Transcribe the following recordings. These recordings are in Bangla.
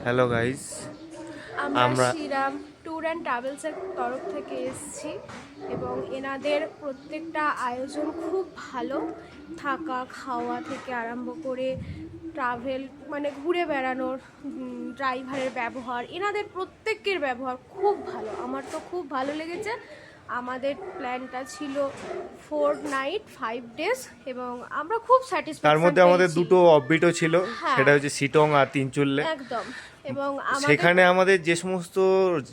হ্যালো গাইস, আমরা আমরা শ্রীরাম ট্যুর অ্যান্ড ট্রাভেলসের তরফ থেকে এসেছি এবং এনাদের প্রত্যেকটা আয়োজন খুব ভালো। থাকা খাওয়া থেকে আরম্ভ করে ট্রাভেল মানে ঘুরে বেড়ানোর ড্রাইভারের ব্যবহার, এনাদের প্রত্যেকের ব্যবহার খুব ভালো। আমার তো খুব ভালো লেগেছে। আমাদের প্ল্যানটা ছিল 4 নাইট 5 ডেজ এবং আমরা খুব তার স্যাটিসফ্যাকশন মধ্যে আমাদের পেয়েছি। দুটো অফবিটও ছিল, হ্যাঁ, সেটা হচ্ছে সিটং আর তিনচুল্লে। একদম। এবং আমাদের সেখানে আমাদের যে সমস্ত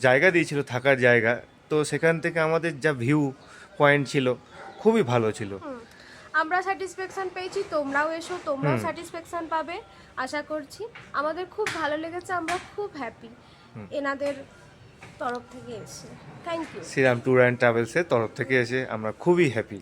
জায়গা দিয়েছিল থাকার জায়গা, তো সেখান থেকে আমাদের যা ভিউ পয়েন্ট ছিল খুবই ভালো ছিল। আমরা স্যাটিসফ্যাকশন পেয়েছি, তোমরাও এসো, তোমরাও হুম স্যাটিসফ্যাকশন পাবে আশা করছি। আমাদের খুব ভালো লেগেছে, আমরা খুব হ্যাপি এনাদের তরফ থেকে এসে। Thank you. Shriram tour and ট্রাভেলসের তরফ থেকে এসে আমরা খুবই হ্যাপি।